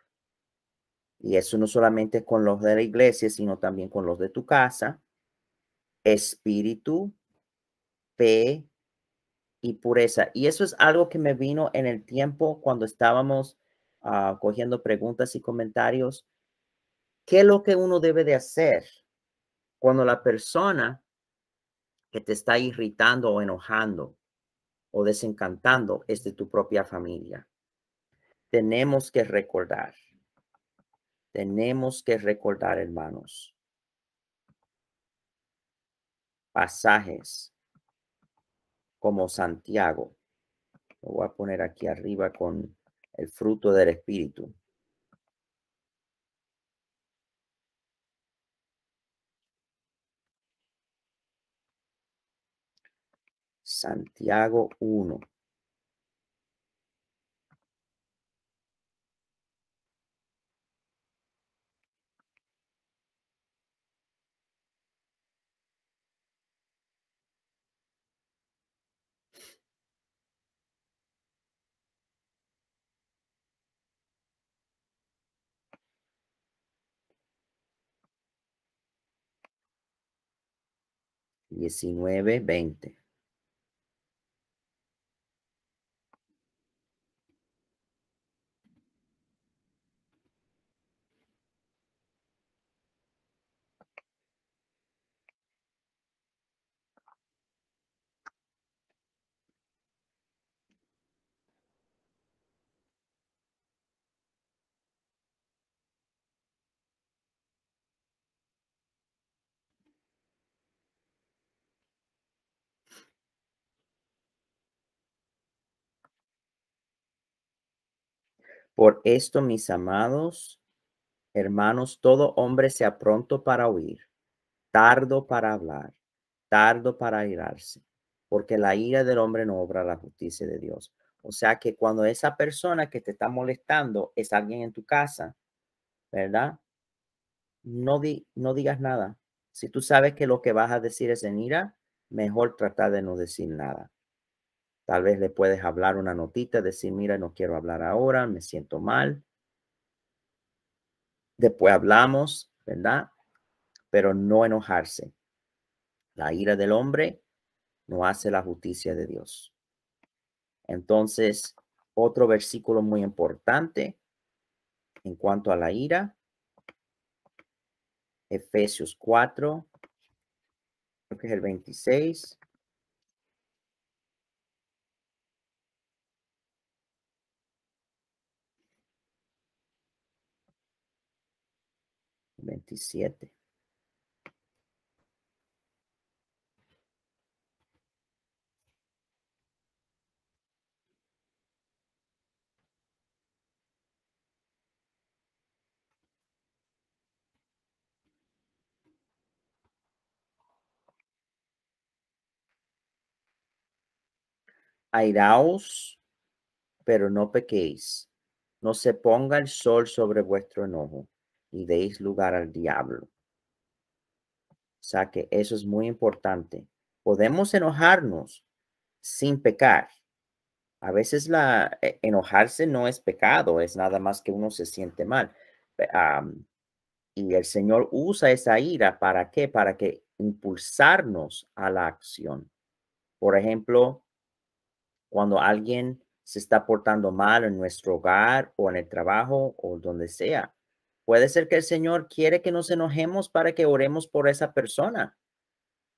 y eso no solamente con los de la iglesia, sino también con los de tu casa, espíritu, fe y pureza. Y eso es algo que me vino en el tiempo cuando estábamos cogiendo preguntas y comentarios. ¿Qué es lo que uno debe de hacer cuando la persona que te está irritando o enojando o desencantando es de tu propia familia? Tenemos que recordar, hermanos, pasajes como Santiago. Lo voy a poner aquí arriba con el fruto del Espíritu. Santiago 1. 19, 20. Por esto, mis amados hermanos, todo hombre sea pronto para oír, tardo para hablar, tardo para airarse, porque la ira del hombre no obra la justicia de Dios. O sea que cuando esa persona que te está molestando es alguien en tu casa, ¿verdad? No digas nada. Si tú sabes que lo que vas a decir es en ira, mejor tratar de no decir nada. Tal vez le puedes hablar una notita, decir, mira, no quiero hablar ahora, me siento mal. Después hablamos, ¿verdad? Pero no enojarse. La ira del hombre no hace la justicia de Dios. Entonces, otro versículo muy importante en cuanto a la ira, Efesios 4, creo que es el 26, 27. Airaos, pero no pequéis. No se ponga el sol sobre vuestro enojo y deis lugar al diablo. O sea que eso es muy importante. Podemos enojarnos sin pecar. A veces enojarse no es pecado, es nada más que uno se siente mal. Y el Señor usa esa ira ¿para qué? Para que impulsarnos a la acción. Por ejemplo, cuando alguien se está portando mal en nuestro hogar o en el trabajo o donde sea, puede ser que el Señor quiere que nos enojemos para que oremos por esa persona,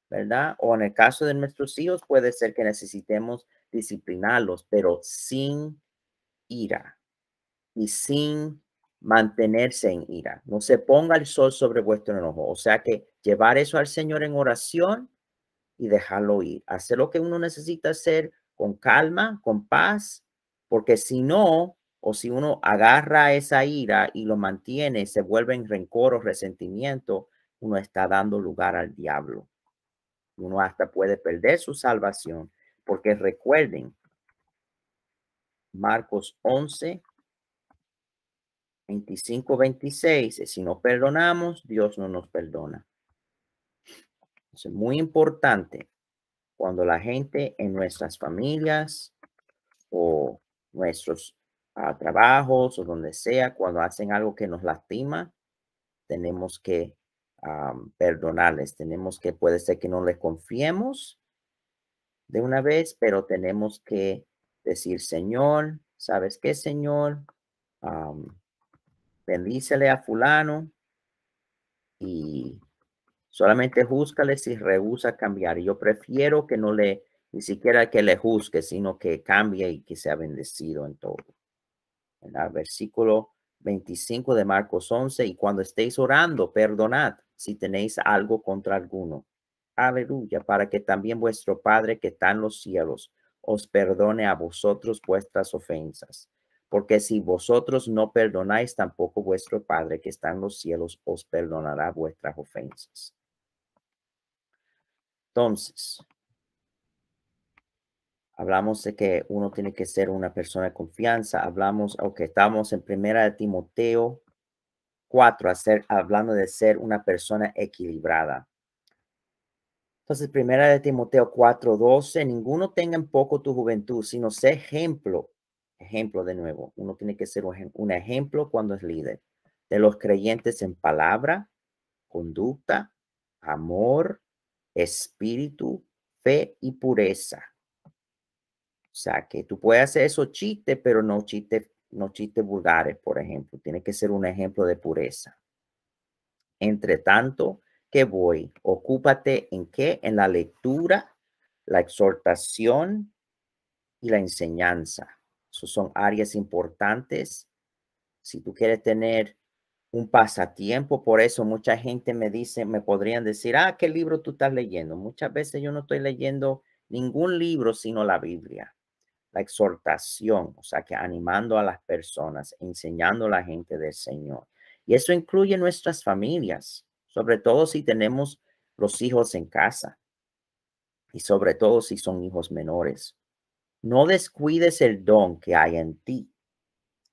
¿verdad? O en el caso de nuestros hijos, puede ser que necesitemos disciplinarlos, pero sin ira y sin mantenerse en ira. No se ponga el sol sobre vuestro enojo. O sea que llevar eso al Señor en oración y dejarlo ir. Hacer lo que uno necesita hacer con calma, con paz, porque si no, o si uno agarra esa ira y lo mantiene, se vuelve en rencor o resentimiento, uno está dando lugar al diablo. Uno hasta puede perder su salvación, porque recuerden, Marcos 11, 25, 26. Si no perdonamos, Dios no nos perdona. Es muy importante cuando la gente en nuestras familias o nuestros trabajos o donde sea, cuando hacen algo que nos lastima, tenemos que perdonarles. Tenemos que, puede ser que no les confiemos de una vez, pero tenemos que decir, Señor, ¿sabes qué, Señor? Am, Bendícele a fulano y solamente júzcale si rehúsa cambiar. Yo prefiero que no le, ni siquiera que le juzgue, sino que cambie y que sea bendecido en todo. En el versículo 25 de Marcos 11, y cuando estéis orando, perdonad si tenéis algo contra alguno. Aleluya, para que también vuestro Padre que está en los cielos os perdone a vosotros vuestras ofensas. Porque si vosotros no perdonáis, tampoco vuestro Padre que está en los cielos os perdonará vuestras ofensas. Entonces, hablamos de que uno tiene que ser una persona de confianza. Hablamos, aunque estamos en Primera de Timoteo 4, hablando de ser una persona equilibrada. Entonces, Primera de Timoteo 4:12, ninguno tenga en poco tu juventud, sino sé ejemplo, ejemplo de nuevo. Uno tiene que ser un ejemplo cuando es líder de los creyentes en palabra, conducta, amor, espíritu, fe y pureza. O sea, que tú puedes hacer esos chistes, pero no chistes vulgares, por ejemplo. Tiene que ser un ejemplo de pureza. Entre tanto que voy, ocúpate en qué? En la lectura, la exhortación y la enseñanza. Esas son áreas importantes. Si tú quieres tener un pasatiempo, por eso mucha gente me dice, me podrían decir, ¿qué libro tú estás leyendo? Muchas veces yo no estoy leyendo ningún libro sino la Biblia. La exhortación, o sea, que animando a las personas, enseñando a la gente del Señor. Y eso incluye nuestras familias, sobre todo si tenemos los hijos en casa y sobre todo si son hijos menores. No descuides el don que hay en ti.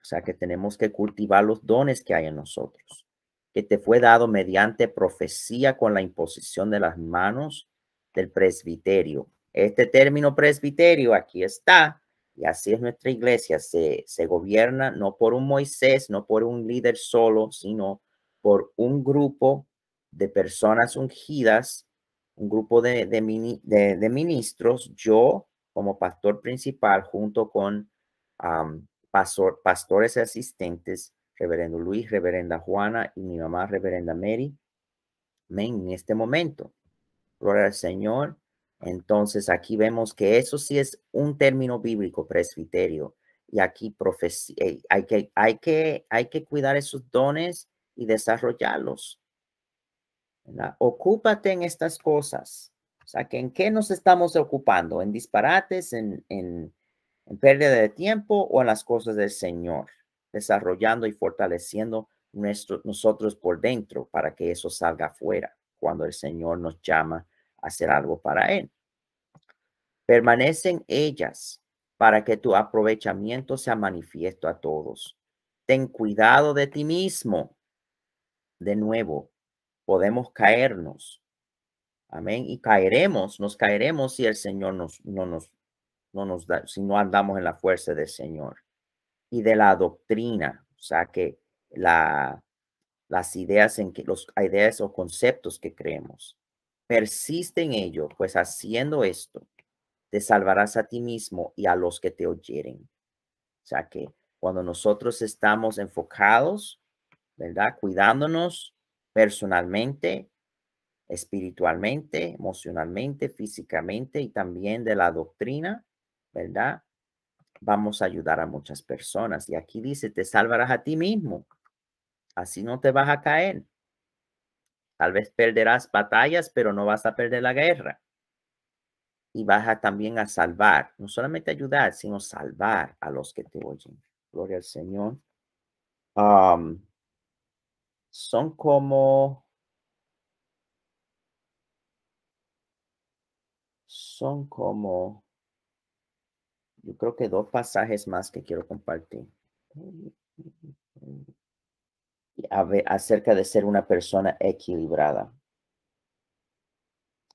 O sea, que tenemos que cultivar los dones que hay en nosotros, que te fue dado mediante profecía con la imposición de las manos del presbiterio. Este término presbiterio aquí está, y así es nuestra iglesia, se gobierna no por un Moisés, no por un líder solo, sino por un grupo de personas ungidas, un grupo de ministros, yo como pastor principal junto con pastores asistentes, reverendo Luis, reverenda Juana y mi mamá, reverenda Mary. Amén. En este momento, gloria al Señor. Entonces aquí vemos que eso sí es un término bíblico, presbiterio. Y aquí profecía, hay que cuidar esos dones y desarrollarlos, ¿verdad? Ocúpate en estas cosas. O sea, que ¿en qué nos estamos ocupando? ¿En disparates, en pérdida de tiempo o en las cosas del Señor? Desarrollando y fortaleciendo nosotros por dentro para que eso salga afuera cuando el Señor nos llama a hacer algo para Él. Permanecen ellas para que tu aprovechamiento sea manifiesto a todos. Ten cuidado de ti mismo. De nuevo, podemos caernos. Amén. Y nos caeremos si el Señor no nos da, si no andamos en la fuerza del Señor. Y de la doctrina, o sea que las ideas los ideas o conceptos que creemos. Persiste en ello, pues haciendo esto, te salvarás a ti mismo y a los que te oyeren. O sea que cuando nosotros estamos enfocados, ¿verdad? Cuidándonos personalmente, espiritualmente, emocionalmente, físicamente y también de la doctrina, ¿verdad? Vamos a ayudar a muchas personas. Y aquí dice, te salvarás a ti mismo. Así no te vas a caer. Tal vez perderás batallas, pero no vas a perder la guerra. Y vas a también a salvar, no solamente ayudar, sino salvar a los que te oyen. Gloria al Señor. Um, son como, son como yo creo que dos pasajes más que quiero compartir. Acerca de ser una persona equilibrada,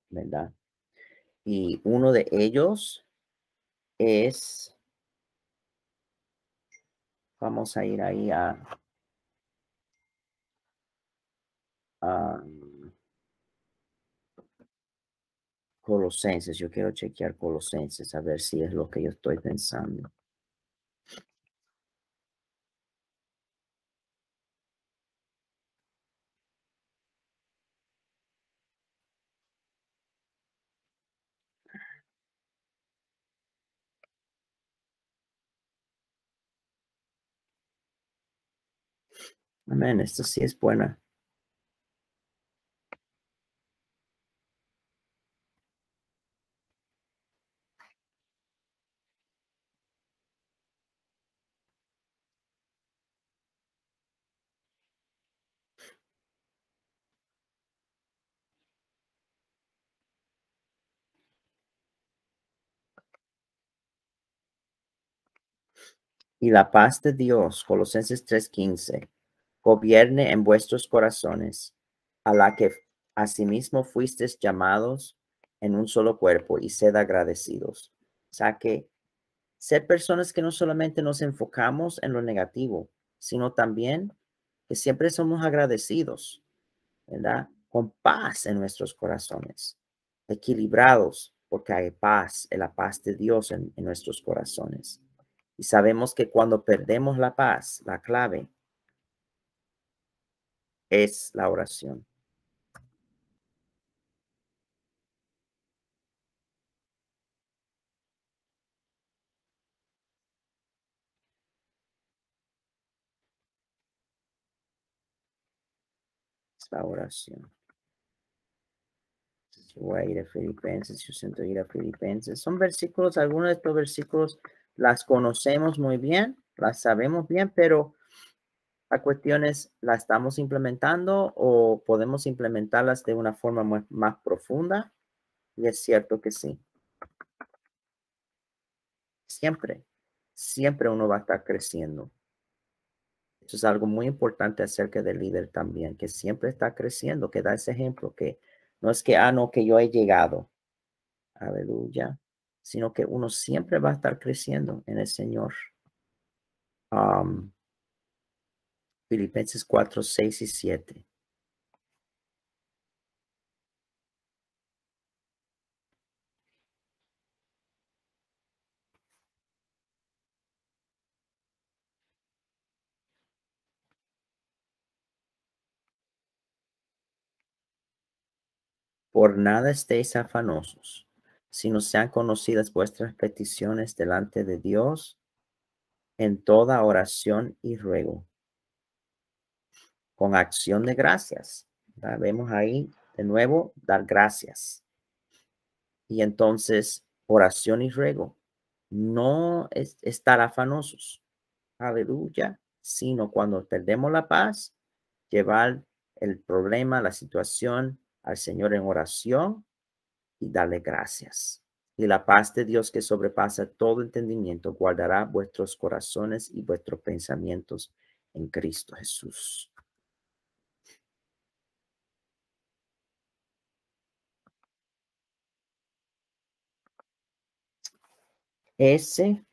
¿verdad? Y uno de ellos es, vamos a ir ahí a Colosenses. Yo quiero chequear Colosenses a ver si es lo que yo estoy pensando. Amén, esto sí es buena. Y la paz de Dios, Colosenses 3:15, gobierne en vuestros corazones, a la que asimismo fuisteis llamados en un solo cuerpo, y sed agradecidos. O sea que ser personas que no solamente nos enfocamos en lo negativo, sino también que siempre somos agradecidos, ¿verdad? Con paz en nuestros corazones, equilibrados, porque hay paz, la paz de Dios en nuestros corazones. Y sabemos que cuando perdemos la paz, la clave es la oración. Es la oración. Yo voy a ir a Filipenses, yo siento ir a Filipenses. Son versículos, algunos de estos versículos las conocemos muy bien, las sabemos bien, pero la cuestión es, ¿la estamos implementando o podemos implementarlas de una forma más profunda? Y es cierto que sí. Siempre, siempre uno va a estar creciendo. Eso es algo muy importante acerca del líder también, que siempre está creciendo, que da ese ejemplo, que no es que, no, que yo he llegado, aleluya, sino que uno siempre va a estar creciendo en el Señor. Um, Filipenses 4, 6 y 7. Por nada estéis afanosos, sino sean conocidas vuestras peticiones delante de Dios en toda oración y ruego, con acción de gracias. Vemos ahí de nuevo, dar gracias. Y entonces, oración y ruego, no es estar afanosos, aleluya, sino cuando perdemos la paz, llevar el problema, la situación al Señor en oración y darle gracias. Y la paz de Dios que sobrepasa todo entendimiento guardará vuestros corazones y vuestros pensamientos en Cristo Jesús. Ese,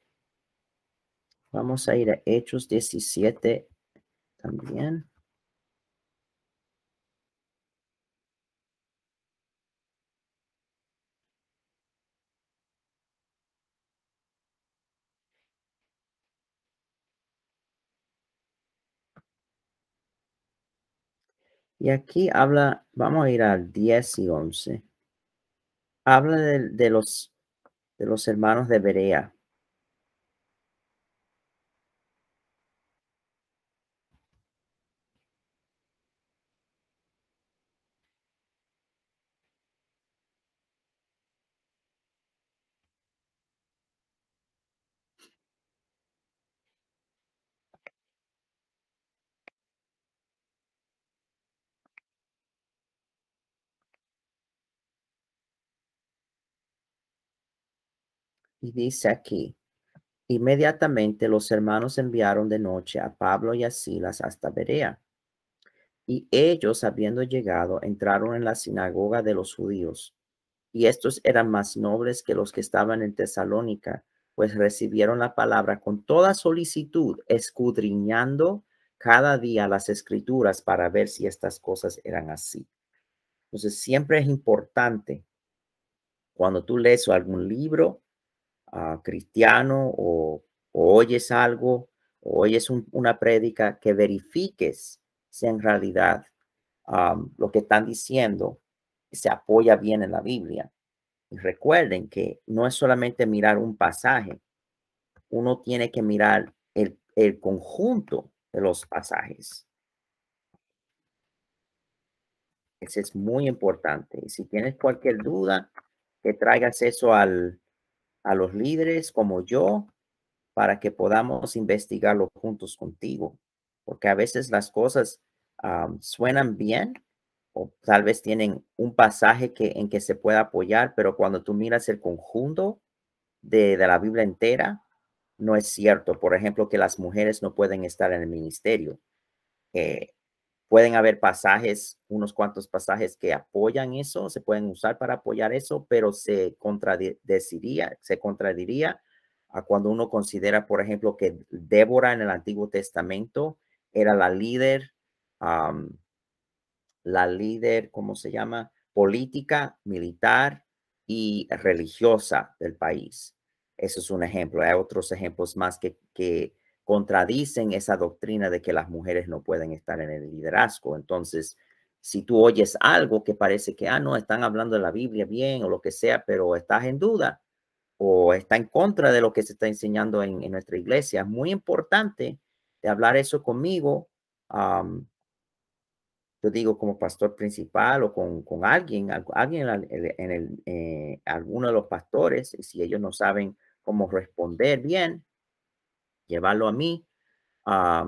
vamos a ir a Hechos 17 también. Y aquí habla, vamos a ir al 10 y 11. Habla de los hermanos de Berea. Y dice aquí, Inmediatamente los hermanos enviaron de noche a Pablo y a Silas hasta Berea. Y ellos, habiendo llegado, entraron en la sinagoga de los judíos. Y estos eran más nobles que los que estaban en Tesalónica, pues recibieron la palabra con toda solicitud, escudriñando cada día las escrituras para ver si estas cosas eran así. Entonces, siempre es importante cuando tú lees algún libro cristiano o oyes algo o oyes una prédica, que verifiques si en realidad lo que están diciendo se apoya bien en la Biblia. Y recuerden que no es solamente mirar un pasaje, uno tiene que mirar el conjunto de los pasajes. Ese es muy importante. Y si tienes cualquier duda, que traigas eso a los líderes como yo para que podamos investigarlo juntos contigo. Porque a veces las cosas suenan bien o tal vez tienen un pasaje en que se pueda apoyar, pero cuando tú miras el conjunto de la Biblia entera, no es cierto. Por ejemplo, que las mujeres no pueden estar en el ministerio. Eh, Pueden haber pasajes, unos cuantos pasajes que apoyan eso, se pueden usar para apoyar eso, pero se contradiría a cuando uno considera, por ejemplo, que Débora en el Antiguo Testamento era la líder, ¿cómo se llama? Política, militar y religiosa del país. Eso es un ejemplo. Hay otros ejemplos más que contradicen esa doctrina de que las mujeres no pueden estar en el liderazgo. Entonces, si tú oyes algo que parece que, no, están hablando de la Biblia bien o lo que sea, pero estás en duda o está en contra de lo que se está enseñando en nuestra iglesia, es muy importante de hablar eso conmigo. Yo digo como pastor principal o con alguien, alguien alguno de los pastores, y si ellos no saben cómo responder bien, llevarlo a mí, la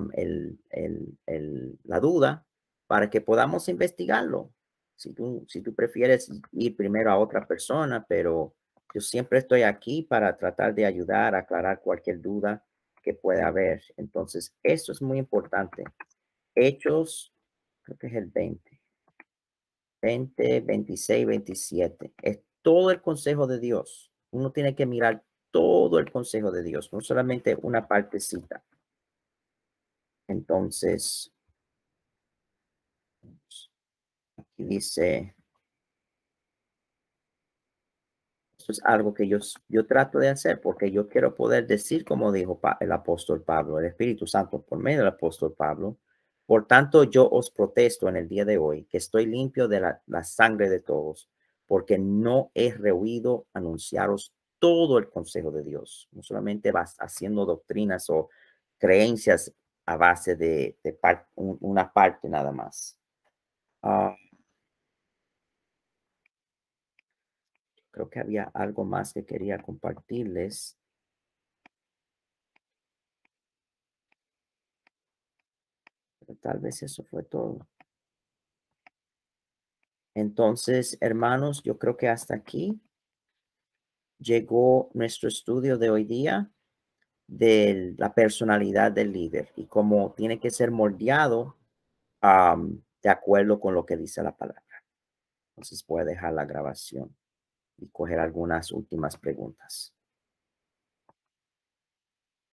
duda, para que podamos investigarlo. Si tú prefieres ir primero a otra persona, pero yo siempre estoy aquí para tratar de ayudar a aclarar cualquier duda que pueda haber. Entonces, eso es muy importante. Hechos, creo que es el 20, 26, 27. Es todo el consejo de Dios. Uno tiene que mirar todo el consejo de Dios, no solamente una partecita. Entonces, aquí dice, esto es algo que yo trato de hacer porque yo quiero poder decir, como dijo el apóstol Pablo, el Espíritu Santo por medio del apóstol Pablo. Por tanto, yo os protesto en el día de hoy que estoy limpio de la sangre de todos, porque no he rehuido anunciaros todo el consejo de Dios, no solamente vas haciendo doctrinas o creencias a base de una parte nada más. Ah, Creo que había algo más que quería compartirles, pero tal vez eso fue todo. Entonces, hermanos, yo creo que hasta aquí llegó nuestro estudio de hoy día de la personalidad del líder y cómo tiene que ser moldeado de acuerdo con lo que dice la palabra. Entonces, voy a dejar la grabación y coger algunas últimas preguntas.